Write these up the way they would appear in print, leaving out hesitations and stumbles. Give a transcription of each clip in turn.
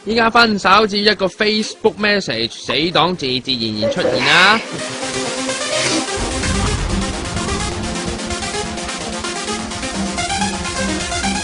依家分手只要一個 Facebook message， 死黨自自然然出現啦。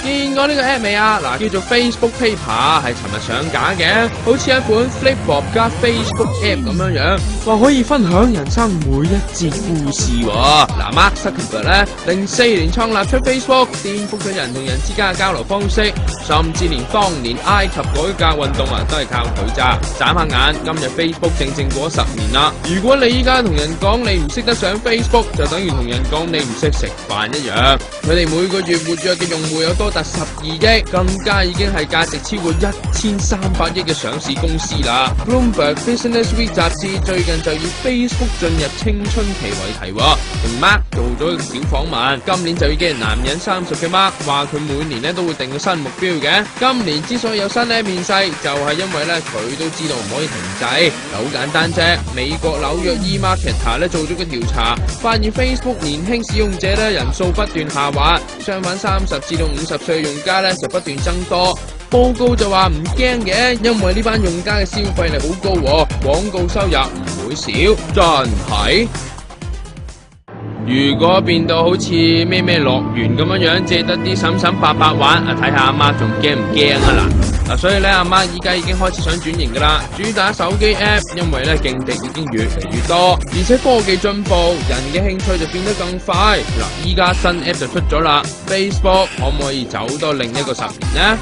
見過呢個 app 未啊？嗱，叫做 Facebook Paper， 係尋日上架嘅，好似一本 Flipboard 加 Facebook app 咁樣，話可以分享人生每一節故事喎。嗱，Mark Zuckerberg 咧，04年創立出 Facebook， 顛覆咗人同人之間嘅交流方式，甚至連當年埃及改革運動啊，都係靠佢咋。眨下眼，今日 Facebook 正正過咗10年啦。如果你依家同人講你唔識得上 Facebook， 就等於同人講你唔識食飯一樣。佢哋每個月活躍嘅用戶有多達12億，更加已經係價值超過1300億嘅上市公司啦。Bloomberg Business Week 雜誌最近就以 Facebook 進入青春期為題，同 Mark 做咗一個小訪問。今年就已經係男人30嘅 Mark 話佢每年咧都會定個新目標嘅。今年之所以有新咧面世，就係因為咧佢都知道唔可以停滯。好簡單啫，美國紐約 eMarketer 咧做咗個調查，發現 Facebook 年輕使用者咧人數不斷下滑，相反30至到50歲嘅用家咧就不斷增多。報告就話唔驚嘅，因為呢班用家嘅消費力好高，廣告收入唔會少，真係。如果變到好似咩樂園咁樣，借得啲嬸嬸伯伯玩，睇下阿媽仲驚唔驚啊嗱！所以咧阿媽依家已經開始想轉型噶啦，主打手機 app， 因為咧競敵已經越嚟越多，而且科技進步，人嘅興趣就變得更快。嗱，依家新 app 就出咗啦 ，Facebook 可唔可以走多另一個10年呢？